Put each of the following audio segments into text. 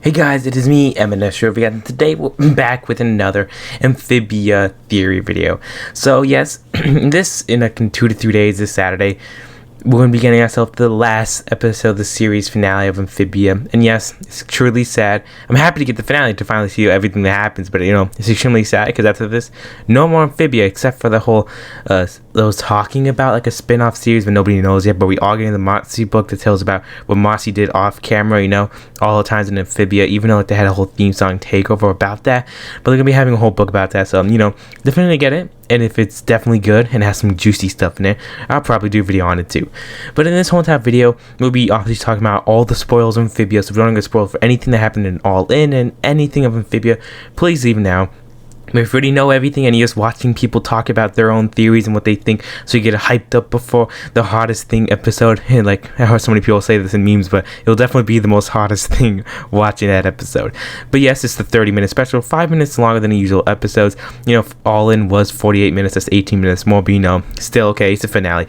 Hey guys, it is me, Amphibia, and today we're back with another Amphibia theory video. So yes, in 2 to 3 days, this Saturday, we're going to be getting ourselves to the last episode of the series finale of Amphibia. And yes, it's truly sad. I'm happy to get the finale to finally see everything that happens, but it's extremely sad because after this, no more Amphibia except for the whole, those talking about like a spin-off series, but nobody knows yet. But we are getting the Mossy book that tells about what Mossy did off camera, all the times in Amphibia, even though they had a whole theme song takeover about that. But they're going to be having a whole book about that, so, definitely get it. And if it's definitely good and has some juicy stuff in it, I'll probably do a video on it too. But in this whole entire video, we'll be obviously talking about all the spoils of Amphibia. So if you don't get spoiled for anything that happened in All In and anything of Amphibia, please leave now. But if you already know everything and you're just watching people talk about their own theories and what they think, so you get hyped up before the hardest thing episode, and like I heard so many people say this in memes, but it'll definitely be the most hardest thing watching that episode. But yes, it's the 30-minute special, 5 minutes longer than the usual episodes. All In was 48 minutes, that's 18 minutes more, but still okay, it's a finale.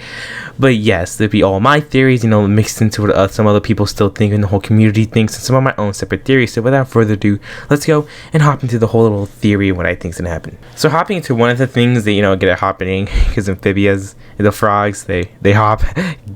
But yes, there'll be all my theories, mixed into what some other people still think and the whole community thinks, and some of my own separate theories. So without further ado, let's go and hop into the whole little theory of what I think is gonna happen. So hopping into one of the things that get it happening, because amphibians, the frogs, they hop,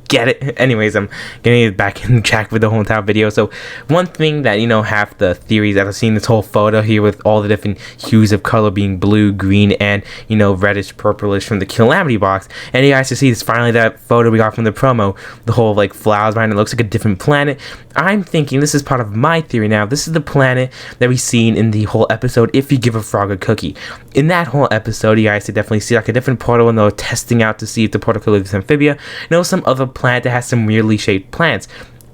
get it. Anyways, I'm getting back in track with the whole entire video. So one thing that half the theories that I've seen, this whole photo here with all the different hues of color being blue, green, and reddish, purplish from the Calamity box, and you guys can see this finally that photo we got from the promo, the whole like flowers behind it looks like a different planet. I'm thinking this is part of my theory now. This is the planet that we've seen in the whole episode, If You Give a Frog a Cookie. In that whole episode, you guys could definitely see like a different portal, and they're testing out to see if the portal could live with Amphibia. Some other planet that has some weirdly shaped plants.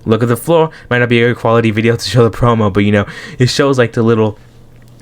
Look at the floor. Might not be a good quality video to show the promo, but it shows like the little,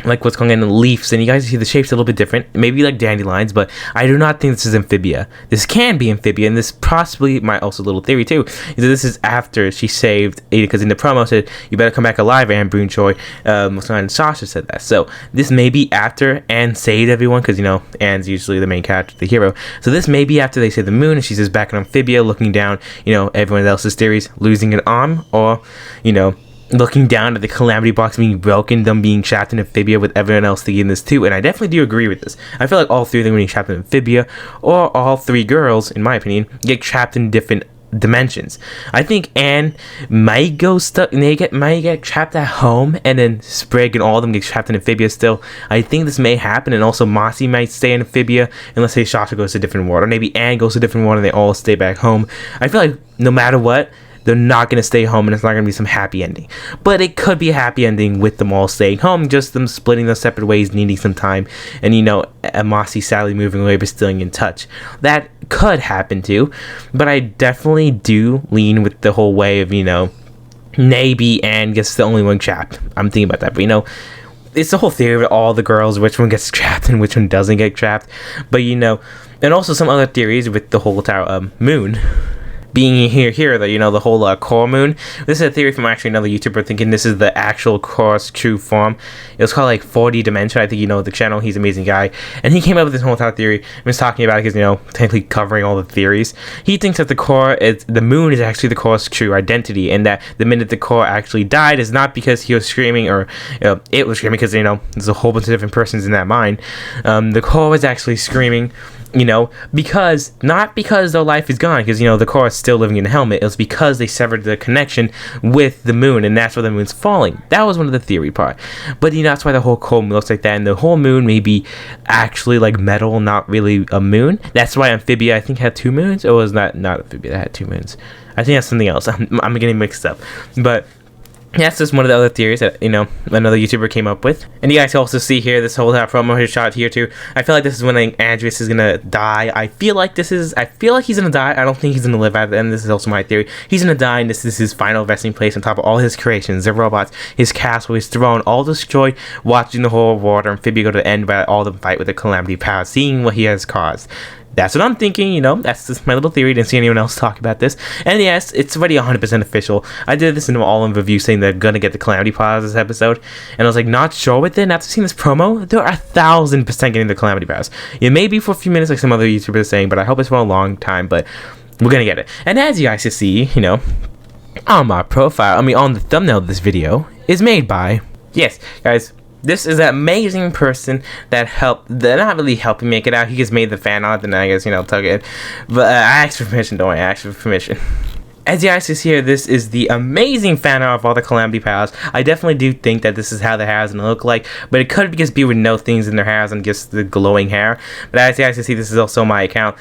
like what's going on in the leaves, and you guys see the shapes a little bit different, maybe like dandelions, but I do not think this is Amphibia. This can be Amphibia, and this possibly, my also little theory too, is that this is after she saved Ada, because in the promo said, "You better come back alive, Anne Brunchoy." And Sasha said that, so this may be after Anne saved everyone, because Anne's usually the main character, the hero, so this may be after they save the moon, and she's just back in Amphibia, looking down, everyone else's theories, losing an arm, or, looking down at the Calamity box being broken, them being trapped in Amphibia with everyone else thinking this too, and I definitely do agree with this. I feel like all three of them being trapped in Amphibia, or all three girls, in my opinion, get trapped in different dimensions. I think Anne might might get trapped at home, and then Sprig and all of them get trapped in Amphibia still. I think this may happen, and also Mossy might stay in Amphibia, and let's say Sasha goes to a different world, or maybe Anne goes to a different world and they all stay back home. I feel like no matter what, they're not going to stay home, and it's not going to be some happy ending. But it could be a happy ending with them all staying home, just them splitting their separate ways, needing some time, and Mossy sadly moving away but still in touch. That could happen too, but I definitely do lean with the whole way of, maybe Anne gets the only one trapped. I'm thinking about that, but it's the whole theory of all the girls, which one gets trapped and which one doesn't get trapped. But and also some other theories with the whole entire moon being here, the whole core moon. This is a theory from actually another YouTuber thinking this is the actual core's true form. It was called like 4D Dimension. I think the channel. He's an amazing guy, and he came up with this whole entire theory and was talking about it because technically covering all the theories. He thinks that the moon is actually the core's true identity, and that the minute the core actually died is not because he was screaming or it was screaming, because there's a whole bunch of different persons in that mind. The core was actually screaming, because not because their life is gone, because the core is still living in the helmet. It was because they severed the connection with the moon, and that's why the moon's falling. That was one of the theory part. But that's why the whole core moon looks like that, and the whole moon may be actually like metal, not really a moon. That's why Amphibia, I think, had 2 moons. Or was not Amphibia that had 2 moons? I think that's something else. I'm getting mixed up, but that's just one of the other theories that, another YouTuber came up with. And you guys can also see here, this whole promo shot here too. I feel like this is when Andrias is gonna die. I feel like he's gonna die. I don't think he's gonna live at the end. This is also my theory. He's gonna die, and this is his final resting place on top of all his creations, the robots, his castle, his throne, all destroyed, watching the whole water Amphibia go to the end by all the fight with the Calamity power, seeing what he has caused. That's what I'm thinking, that's just my little theory. Didn't see anyone else talk about this. And yes, it's already 100% official. I did this in an all-in review saying they're gonna get the Calamity powers this episode. And I was like, not sure with it. And after seeing this promo, they're 1,000% getting the Calamity powers. It may be for a few minutes like some other YouTubers are saying, but I hope it's for a long time. But we're gonna get it. And as you guys can see, on my profile, on the thumbnail of this video, is made by, yes, guys, this is an amazing person that they're not really helping make it out. He just made the fan art, and I guess, took it. But I asked for permission, don't worry, I asked for permission. As you guys can see here, this is the amazing fan art of all the Calamity pals. I definitely do think that this is how the hair is going to look like, but it could just be with no things in their hairs and just the glowing hair. But as you guys can see, this is also my account.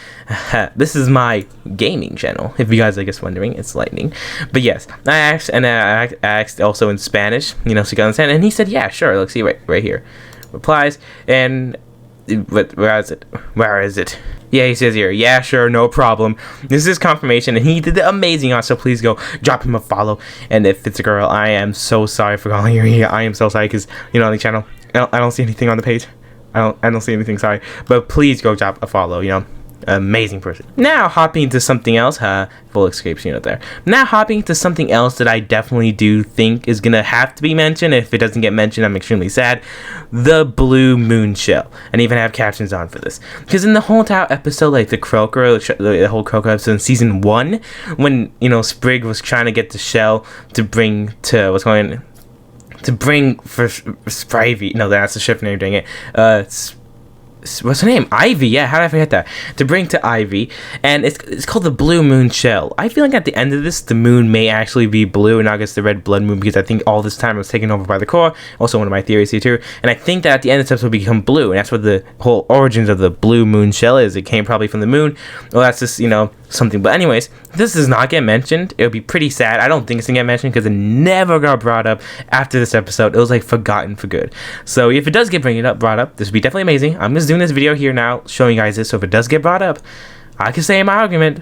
This is my gaming channel, if you guys are just wondering. It's lightning. But yes, I asked also in Spanish, so you can understand, and he said, yeah, sure. Let's see right here. Replies, and where is it? Yeah, he says here, yeah, sure, no problem. This is confirmation, and he did the amazing art, so please go drop him a follow. And if it's a girl, I am so sorry for calling her here. I am so sorry, because, on the channel, I don't see anything on the page. I don't see anything, sorry. But please go drop a follow, amazing person. Now hopping into something else, full escapes there. Now hopping into something else that I definitely do think is gonna have to be mentioned. If it doesn't get mentioned, I'm extremely sad. The blue moon shell, and even have captions on for this, because in the whole entire episode, like the whole croaker episode in season 1, when Sprig was trying to get the shell to bring to for Spivey. No, that's the ship name. Dang it. What's her name? Ivy. Yeah, how did I forget that? To bring to Ivy, and it's called the blue moon shell. I feel like at the end of this, the moon may actually be blue and not just the red blood moon, because I think all this time it was taken over by the core. Also one of my theories here too. And I think that at the end of this episode will become blue, and that's what the whole origins of the blue moon shell is. It came probably from the moon. Well, that's just something. But anyways, this does not get mentioned. It would be pretty sad. I don't think it's gonna get mentioned because it never got brought up after this episode. It was like forgotten for good. So if it does get brought up, this would be definitely amazing. I'm just doing this video here now showing you guys this, so if it does get brought up, I can say in my argument,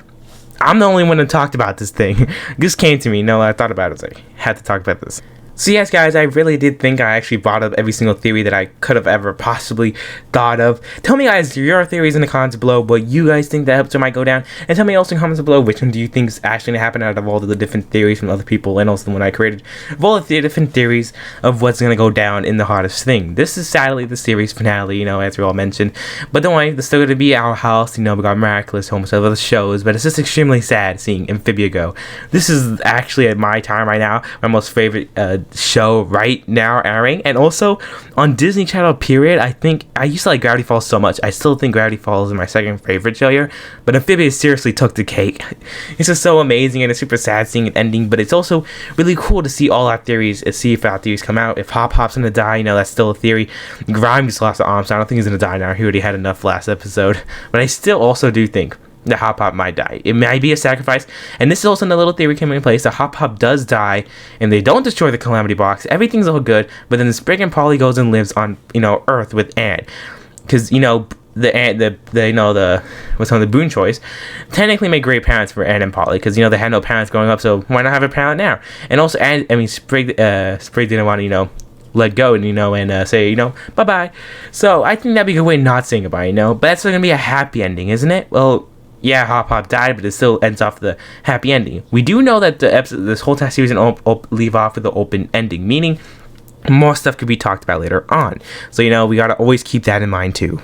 I'm the only one that talked about this thing. This came to me. No, I thought about it. I had to talk about this. So yes, guys, I really did think I actually brought up every single theory that I could have ever possibly thought of. Tell me, guys, your theories in the comments below, what you guys think the episode might go down, and tell me also in the comments below which one do you think is actually going to happen out of all the different theories from other people, and also the one I created, of all the different theories of what's going to go down in the hardest thing. This is sadly the series finale, as we all mentioned, but don't worry, there's still going to be Our House, we got Miraculous Home, some other shows, but it's just extremely sad seeing Amphibia go. This is actually at my time right now, my most favorite show right now airing, and also on Disney Channel period. I think I used to like Gravity Falls so much. I still think Gravity Falls is my second favorite show here, but Amphibia seriously took the cake. It's just so amazing, and it's super sad seeing it ending, but it's also really cool to see all our theories, see if our theories come out. If Hop Hop's gonna die, that's still a theory. Grime just lost the arm, so I don't think he's gonna die now. He already had enough last episode, but I still also do think the Hop Hop might die. It might be a sacrifice, and this is also another little theory coming in place. The Hop Hop does die, and they don't destroy the Calamity box. Everything's all good, but then the Sprig and Polly goes and lives on Earth with Anne, because the Ant, the what's on the Boon Choice, technically made great parents for Anne and Polly, because they had no parents growing up, so why not have a parent now? And also, Sprig didn't want to let go and say bye bye. So I think that'd be a good way of not saying goodbye, but that's still gonna be a happy ending, isn't it? Well, yeah, Hop Hop died, but it still ends off the happy ending. We do know that the episode, this whole entire series, leave off with the open ending, meaning more stuff could be talked about later on. So we gotta always keep that in mind too.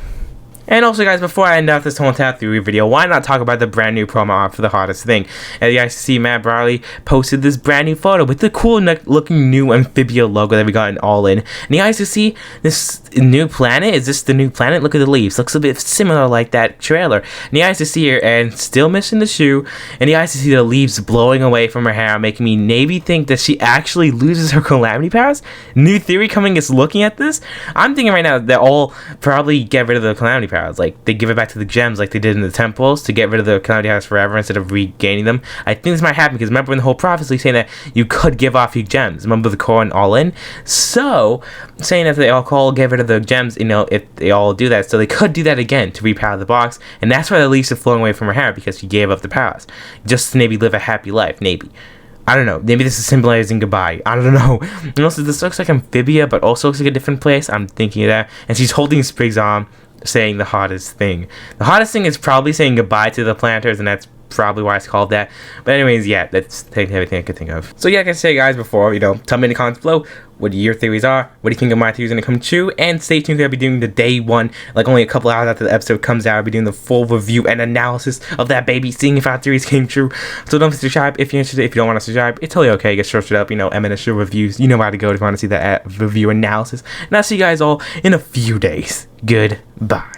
And also, guys, before I end off this whole entire theory video, why not talk about the brand new promo art for the hardest thing? As you guys see, Matt Barley posted this brand new photo with the cool looking new Amphibia logo that we got in All In. And you guys can see this new planet. Is this the new planet? Look at the leaves. Looks a bit similar like that trailer. And you guys can see here, and still missing the shoe. And you guys can see the leaves blowing away from her hair, making me maybe think that she actually loses her Calamity powers. New theory coming is looking at this. I'm thinking right now that all probably get rid of the Calamity powers. Like they give it back to the gems like they did in the temples to get rid of the Calamity powers forever instead of regaining them. I think this might happen because remember in the whole prophecy saying that you could give off your gems. Remember the core and All In? So saying that they all get rid of the gems, if they all do that, so they could do that again to repower the box, and that's why the leaves are flowing away from her hair, because she gave up the powers just to maybe live a happy life. Maybe, I don't know, maybe this is symbolizing goodbye. I don't know. And also this looks like Amphibia, but also looks like a different place. I'm thinking of that, and she's holding Sprig's arm, saying the hardest thing. The hardest thing is probably saying goodbye to the planters, and that's probably why it's called that. But anyways, yeah, that's everything I could think of. So yeah, like I said, guys, before, you know, tell me in the comments below what your theories are. What do you think of my theories when it comes true? And stay tuned, I'll be doing the day one, like only a couple hours after the episode comes out. I'll be doing the full review and analysis of that baby, seeing if our theories came true. So don't forget to subscribe if you're interested. If you don't want to subscribe, it's totally okay. Get searched up, you know, M&S reviews. You know where to go if you want to see that review analysis. And I'll see you guys all in a few days. Goodbye.